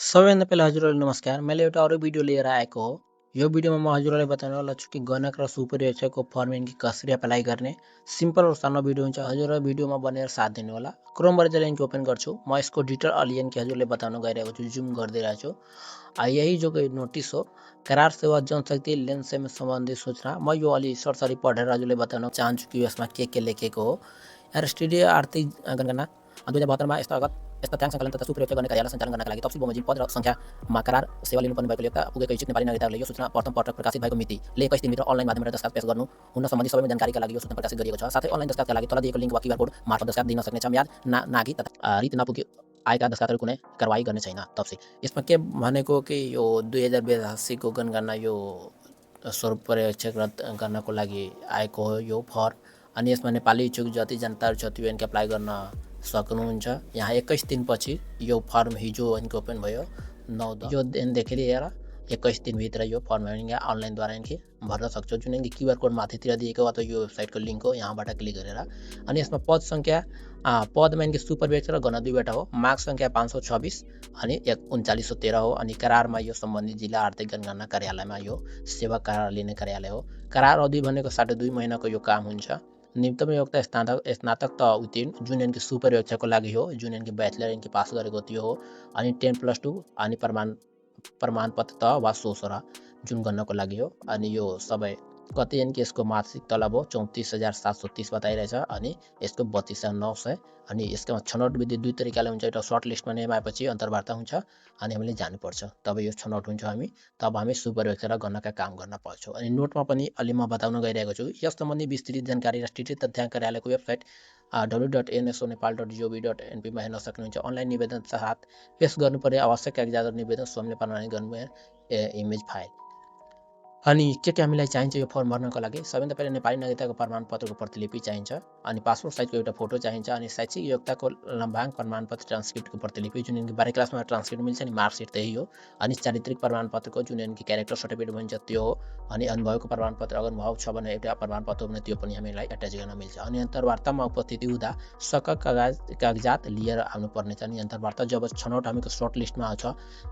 सबैभन्दा पहिला हजुरहरूलाई नमस्कार। मैले एउटा अरू भिडियो लिएर आएको हो। यो भिडियोमा म हजुरहरूलाई बताउनेवाला छु कि गणक र सुपरवेक्सको फर्मेट कसरी अप्लाई गर्ने। सिम्पल और सानो भिडियो हुन्छ। हजुरहरू भिडियोमा बनेर साथ दिनु होला। क्रोमबाट चाहिँ लिङ्क ओपन गर्छु। म यसको डिटेल अलियन के हजुरले बताउन गइरहेको छु। जुम गरिदिरहेको छु। यही जो नोटिस हो, करार सेवा जनशक्ति लेनदेन सम्बन्धी सूचना। म यो अलि सरसरी पढेर हजुरले बताउन चाहन्छु कि यसमा के लेखेको हो। राष्ट्रिय आर्थिक गणना 2072 मा यस्ता थ्याङ्क सङ्कलन तथा सुपरवेक्स गर्ने कार्यालय सञ्चालन गर्नका लागि तफसिल बमोजिम पद र सङ्ख्यामा करार सेवा लिनुपर्ने भएकोले पुगेको इच्छुक नेपाली नागरिकहरूले यो सूचना प्रथम पटक प्रकाशित भएको मितिले 21 दिनभित्र अनलाइन माध्यमबाट दस्तावेज पेश गर्नु हुन सम्बन्धी सबै जानकारीका लागि यो सूचना प्रकाशित गरिएको छ। साथै अनलाइन दस्तावेजका लागि तल दिएको लिङ्क वा क्युआर कोड मार्फत दस्तावेज दिन सक्नेछ। म्याद नाघी तथा रित नपुगी आएका दस्तावेजहरू कुनै कारबाही गर्ने छैन। तफसिल यसमा के भनेको कि यो 2082 को जनगणना यो सुपरवेक्स गर्नको लागि आएको हो यो फर्म। अनि यसमा नेपाली इच्छुक जति जनताहरू छ त्यो एनके अप्लाई गर्न सक्नुहुन्छ। यहाँ 21 दिनपछि यो फर्म हिजो इनको ओपन भयो 9 यो दिनदेखि लिएर 21 दिनभित्र यो फर्म अनलाइनद्वारा इनके भर्न सक्छौँ। जुन इनके क्युआर कोड माथितिर दिएको अथवा यो वेबसाइटको लिङ्क हो, यहाँबाट क्लिक गरेर। अनि यसमा पद सङ्ख्या पदमा इनके सुपरवेक्स र गण दुईवटा हो। माग सङ्ख्या 526 अनि 3913 हो। अनि करारमा यो सम्बन्धित जिल्ला आर्थिक जनगणना कार्यालयमा यो सेवा करार लिने कार्यालय हो। करार अवधि भनेको 2.5 महिनाको यो काम हुन्छ। न्यूनतम योग्यता स्नातक त उत्तीर्ण जुन इनके सुपरवेक्सको लागि हो, जुन इनके ब्याचलर इनके पास गरेको त्यो हो। अनि 10+2 अनि प्रमाणपत्र त वा सोसरा जुन गर्नको लागि हो। अनि यो सबै कति इनके यसको मासिक तलब हो 34,730 बताइरहेछ। अनि यसको 32,900। अनि यसको छनौट विधि दुई तरिकाले हुन्छ। एउटा सर्ट लिस्टमा नेम आएपछि अन्तर्वार्ता हुन्छ अनि हामीले जानुपर्छ, तब यो छनौट हुन्छ। तब हामी सुपरवेक्स र गणका काम गर्न पाउँछौँ। अनि नोटमा पनि अलि म बताउन गइरहेको छु। यस सम्बन्धी विस्तृत जानकारी राष्ट्रिय तथ्याङ्क कार्यालयको वेबसाइट www.nsonepal.gov.np मा हेर्न सक्नुहुन्छ। अनलाइन निवेदन साथ पेश गर्नुपर्ने आवश्यक कागजात निवेदन स्वयंले प्रमाणित गर्नु इमेज फाइल। अनि के हामीलाई चाहिन्छ यो फर्म भर्नको लागि? सबैभन्दा पहिला नेपाली नागरिकताको प्रमाणपत्रको प्रतिलिपि चाहिन्छ। अनि पासपोर्ट साइजको एउटा फोटो चाहिन्छ। अनि शैक्षिक योग्यताको लम्बाङ्क प्रमाणपत्र ट्रान्सक्रिप्टको प्रतिलिपि जुन इनके 12 क्लासमा ट्रान्सक्रिप्ट मिल्छ नि, मार्कसिट त्यही हो। अनि चारित्रिक प्रमाणपत्रको जुन इनके क्यारेक्टर सर्टिफिकेट भन्छ त्यो हो। अनि अनुभवको प्रमाणपत्र अगर अनुभव छ भने एउटा प्रमाणपत्र हो भने त्यो पनि हामीलाई एट्याच गर्न मिल्छ। अनि अन्तर्वार्तामा उपस्थिति हुँदा सकल कागजात लिएर आउनुपर्नेछ। अनि अन्तर्वार्ता जब छनौट हामीको सर्ट लिस्टमा आउँछ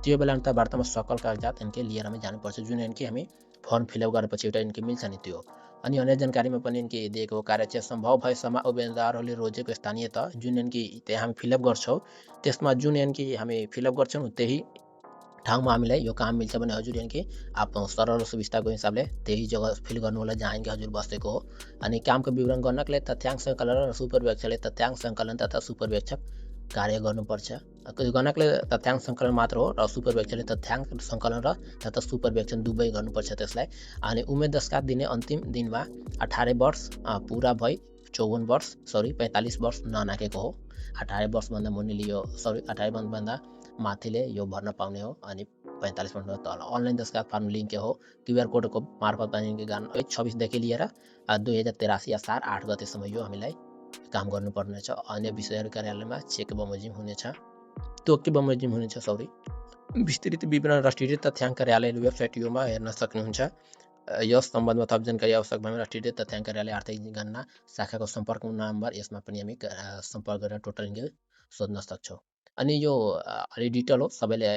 त्यो बेला अन्तर्वार्तामा सकल कागजात इनके लिएर हामी जानुपर्छ। जुन इनके हामी फर्म फिलअप गरेपछि एउटा इनके मिल्छ नि त्यो। अनि अन्य जानकारीमा पनि इनके दिएको कार्यक्षेत्र सम्भव भएसम्म उम्मेदवारहरूले रोजेको स्थानीय त जुन इनके त्यहाँ हामी फिलअप गर्छौँ त्यसमा जुन इनके हामी फिलअप गर्छौँ त्यही ठाउँमा हामीलाई यो काम मिल्छ भने हजुर इनके आफ्नो सरल सुविस्ताको हिसाबले त्यही जग्गा फिल गर्नु होला जहाँ इनके हजुर बसेको हो। अनि कामको विवरण गर्नका लागि तथ्याङ्क सङ्कलन र सुपरवेक्सले तथ्याङ्क सङ्कलन तथा सुपरवेक्स कार्य गर्नुपर्छ। गणकले तथ्याङ्क सङ्कलन मात्र हो र सुपरवेक्सले तथ्याङ्क सङ्कलन र तथा सुपरवेक्सन दुवै गर्नुपर्छ त्यसलाई। अनि उमेर दस्तावेज दिने अन्तिम दिनमा 18 वर्ष पुरा भई 45 वर्ष ननाकेको हो। 18 वर्षभन्दा मुनिले यो 18 वर्षभन्दा माथिले यो भर्न पाउने हो। अनि 45 वर्षभन्दा तल। अनलाइन दस्तावेज फर्म लिङ्क हो क्युआर कोडको मार्फत पनि गान 26 देखि लिएर 2083 असार 8 गतेसम्म यो हामीलाई काम गर्नुपर्नेछ। अन्य विषयहरू कार्यालयमा चेक बमोजिम हुनेछ, तोके बमोजिम हुनेछ। विस्तृत विवरण राष्ट्रिय तथ्याङ्क कार्यालय वेबसाइट योमा हेर्न सक्नुहुन्छ। यस सम्बन्धमा थप जानकारी आवश्यक भएमा राष्ट्रिय तथ्याङ्क कार्यालय आर्थिक गणना शाखाको सम्पर्क नम्बर यसमा पनि हामी सम्पर्क गरेर टोटल सोध्न सक्छौँ। अनि यो अलि डिटेल हो, सबैले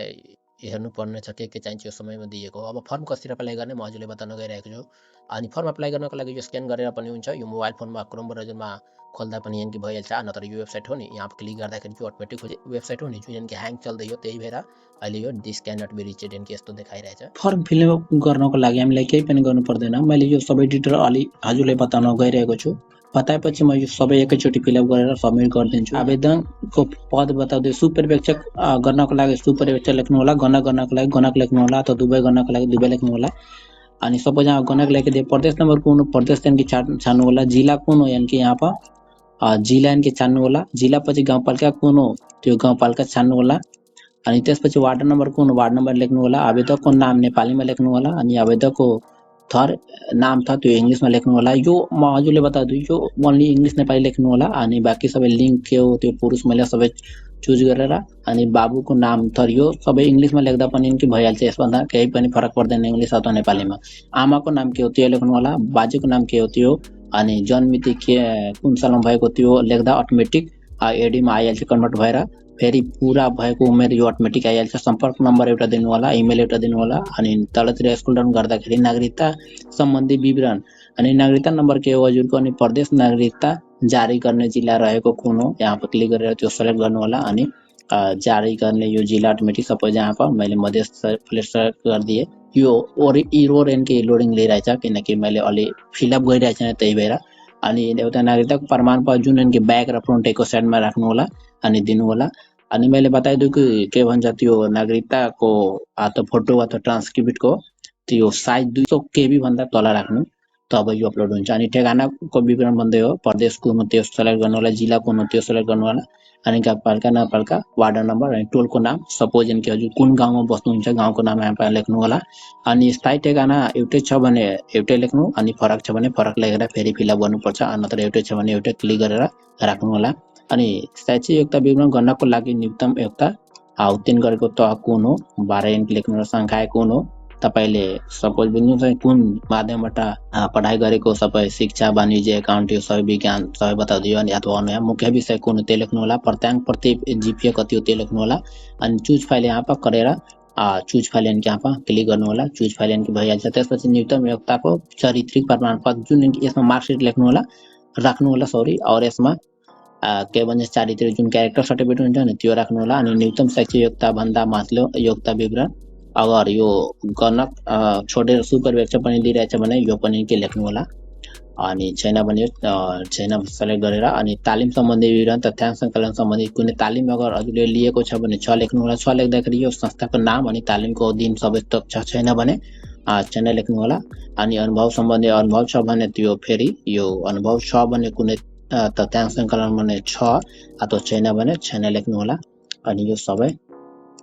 हेर्नुपर्ने छ के चाहिन्छ यो समयमा दिएको हो। अब फर्म कसरी अप्लाई गर्ने म हजुरले बताउन गइरहेको छु। अनि फर्म अप्लाई गर्नको लागि यो स्क्यान गरेर पनि हुन्छ। यो मोबाइल फोनमा क्रोम ब्राउजरमा खोल्दा पनि इनके भइहाल्छ। नत्र यो वेबसाइट हो नि, यहाँ क्लिक गर्दाखेरि जो अटोमेटिक वेबसाइट हो नि जुन इनके ह्याङ चल्दै हो त्यही भएर अहिले यो दिस क्यान नट बी रिचेड इनके यस्तो देखाइरहेछ। फर्म फिलअप गर्नको लागि हामीलाई केही पनि गर्नु पर्दैन। मैले यो सबै डिटेल अलि हजुरले बताउन गइरहेको छु। बताएपछि म यो सबै एकैचोटि फिलअप गरेर सबमिट गरिदिन्छु। आवेदनको पद बताउँदै सुपरवेक्स गर्नको लागि सुपरवेक्स लेख्नु होला, गणक गर्नको लागि गणक लेख्नु होला, अथवा दुवै गर्नको लागि दुवै लेख्नु होला। अनि सपोज यहाँ गणक लेखिदिए प्रदेश नम्बर कुन प्रदेश इनके छान्नु होला, जिल्ला कुन हो इनके यहाँ पर जिल्ला इनके छान्नु होला, जिल्ला पछि गाउँपालिका कुन हो त्यो गाउँपालिका छान्नु होला। अनि त्यसपछि वार्ड नम्बर कुन वार्ड नम्बर लेख्नु होला। आवेदकको नाम नेपालीमा लेख्नु होला। अनि आवेदकको थर नाम छ त्यो इङ्ग्लिसमा लेख्नु होला। यो म हजुरले बताउँछु यो ओन्ली इङ्ग्लिस नेपाली लेख्नु होला। अनि बाँकी सबै लिङ्क के हो त्यो पुरुष महिला सबै चुज गरेर अनि बाबुको नाम थर यो सबै इङ्ग्लिसमा लेख्दा पनि इनके भइहाल्छ। यसभन्दा केही पनि फरक पर्दैन इङ्ग्लिस अथवा नेपालीमा। आमाको नाम के हो त्यो लेख्नु होला, बाजेको नाम के हो त्यो, अनि जन्ममिति के कुन सालमा भएको त्यो लेख्दा अटोमेटिक एडीमा आइहाल्छ कन्भर्ट भएर। फेरि पुरा भएको उमेर यो अटोमेटिक आइहाल्छ। सम्पर्क नम्बर एउटा दिनु होला, इमेल एउटा दिनु होला अनि तलतिर स्क्रोल डाउन गर्दाखेरि नागरिकता सम्बन्धी विवरण अनि नागरिकता नम्बर के हो हजुरको अनि प्रदेश नागरिकता जारी गर्ने जिल्ला रहेको कुन हो यहाँ पर क्लिक गरेर त्यो सेलेक्ट गर्नु होला अनि जारी गर्ने यो जिल्ला अटोमेटिक सपोज यहाँ पर मैले मध्य प्रदेश सेलेक्ट गरिदिएँ। यो इरोर एन्ड लोडिङ लिइरहेछ किनकि मैले अलि फिलअप गरिरहेको छैन त्यही भएर। अनि एउटा नागरिकताको प्रमाणपत्र जुन एन्ड ब्याक र फ्रन्टको साइडमा राख्नु होला अनि दिनु होला। अनि मैले बताइदिएँ कि के भन्छ त्यो नागरिकताको त फोटो अथवा ट्रान्सक्रिप्टको त्यो साइज 200 KB भन्दा तल राख्नु तब यो अपलोड हुन्छ। अनि ठेगानाको विवरण भन्दै हो प्रदेश कुन हो त्यो सेलेक्ट गर्नु होला, जिल्ला कुन हो त्यो सेलेक्ट गर्नु होला अनि गाउँपालिका नगरपालिका वार्ड नम्बर अनि टोलको नाम सपोज कि हजुर कुन गाउँमा बस्नुहुन्छ गाउँको नाम यहाँ पर लेख्नु होला। अनि स्थायी ठेगाना एउटै छ भने एउटै लेख्नु अनि फरक छ भने फरक लेखेर फेरि फिलअप गर्नुपर्छ नत्र एउटै छ भने एउटै क्लिक गरेर राख्नु होला। अनि शैक्षिक योग्यता विवरण गर्नको लागि न्यूनतम योग्यता उत्तीर्ण गरेको तह कुन हो 12 अंक लेख्नु होला, संख्या कुन हो तपाईले सपोज बुझ्नुहुन्छ कुन माध्यमबाट पढाइ गरेको सबै शिक्षा वाणिज्य एकाउन्ट यो सबै विज्ञान सबै बताइदियो अनि अथवा अन्य मुख्य विषय कुन हो त्यो लेख्नु होला, प्रत्याङ्क प्रति जीपीए कति हो त्यो लेख्नु होला। अनि चुज फाइल यहाँ पर गरेर चुज फाइल एन्ड यहाँ पर क्लिक गर्नु होला, चुज फाइल एन्ड भइहाल्छ। त्यसपछि न्यूनतम योग्यताको चारित्रिक प्रमाणपत्र जुन यसमा मार्कसिट लेख्नु होला राख्नु होला सरी और यसमा के भन्छ चारित्रिक जुन क्यारेक्टर सर्टिफिकेट हुन्छ नि त्यो राख्नु होला। अनि न्यूनतम शैक्षिक योग्यता भन्दा माथिल्लो योग्यता विवरण अगर यो गर्न छोडेर सुपरवेक्सन पनि दिइरहेछ भने यो पनि के लेख्नु होला अनि छैन भने छैन सेलेक्ट गरेर अनि तालिम सम्बन्धी विवरण तथ्याङ्क सङ्कलन सम्बन्धी कुनै तालिम अगर हजुरले लिएको छ भने 6 लेख्नु होला। 6 लेख्दाखेरि यो संस्थाको नाम अनि तालिमको दिन सबै तथ्य छैन भने छैन लेख्नु होला। अनि अनुभव सम्बन्धी अनुभव छ भने त्यो फेरि यो अनुभव छ भने कुनै तथ्याङ्क सङ्कलन भने 6 अथवा छैन भने छैन लेख्नु होला। अनि यो सबै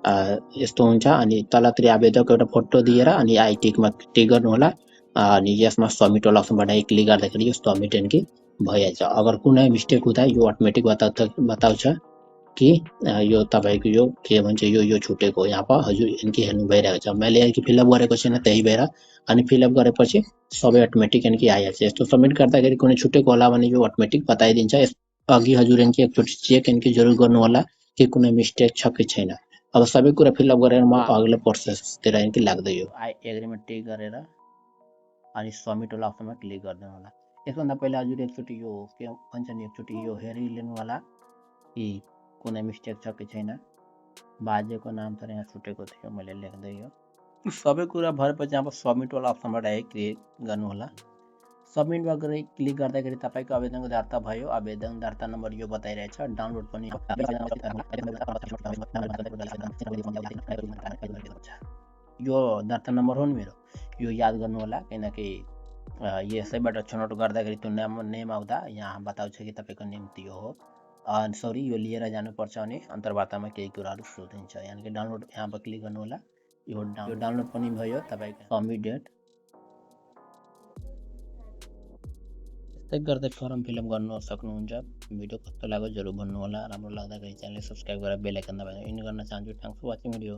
यस्तो हुन्छ। अनि तलतिर आवेदकको एउटा फोटो दिएर अनि आई टिकमा टिक गर्नु होला अनि यसमा सबमिट वाला अप्सनबाट क्लिक गर्दाखेरि यो सबमिट एन्ड भइहाल्छ। अगर कुनै मिस्टेक हुँदा यो अटोमेटिक बताउँछ कि यो तपाईको यो के भन्छ यो छुटेको यहाँ पर हजुर इनकी हेर्नु भइरहेको छ। मैले यहाँ फिलअप गरेको छैन त्यही भएर अनि फिलअप गरेपछि सबै अटोमेटिक इनकी आइहाल्छ। यस्तो सबमिट गर्दाखेरि कुनै छुटेको होला भने यो अटोमेटिक बताइदिन्छ। अघि हजुर इनकी एकचोटि चेक इनकी जरुर गर्नु होला कि कुनै मिस्टेक छ कि छैन। अब सबै कुरा फिलअप गरेर म अघिल्लो प्रोसेसतिर इनकी लाग्दै हो। आई एग्रीमेन्ट टिक गरेर अनि सबमिट वाला अप्सनमा क्लिक गर्नु होला। यसभन्दा पहिला हजुर एकचोटि यो के भन्छ नि एकचोटि यो हेरिलिनु होला कि कुनै मिस्टेक छ कि छैन। बाजेको नाम त यहाँ छुटेको थियो मैले लेख्दै हो। सबै कुरा भएपछि अब सबमिट वाला अप्सनबाट क्लिक गर्नु होला। सबमिटमा गरी क्लिक गर्दाखेरि तपाईको आवेदनको दर्ता भयो। आवेदन दर्ता नम्बर यो बताइरहेछ। डाउनलोड पनि यो दर्ता नम्बर हो नि मेरो यो याद गर्नु होला किनकि यसैबाट छनौट गर्दाखेरि त्यो नेम आउँदा यहाँ बताउँछ कि तपाईको नेम त्यो हो। सरी यो लिएर जानुपर्छ अनि अन्तर्वार्तामा केही कुराहरू सोधिन्छ। यानि कि डाउनलोड यहाँ पर क्लिक गर्नु होला। यो डाउनलोड पनि भयो तपाईको सबमिट डेट। त्यस्तै गर्दै फर्म फिलअप गर्न सक्नुहुन्छ। भिडियो कस्तो लाग्यो जरुर भन्नु होला। राम्रो लाग्दाखेरि च्यानल सब्स्क्राइब गरेर बेल आइकन दबाएर इन गर्न चाहन्छु। Thanks for watching video.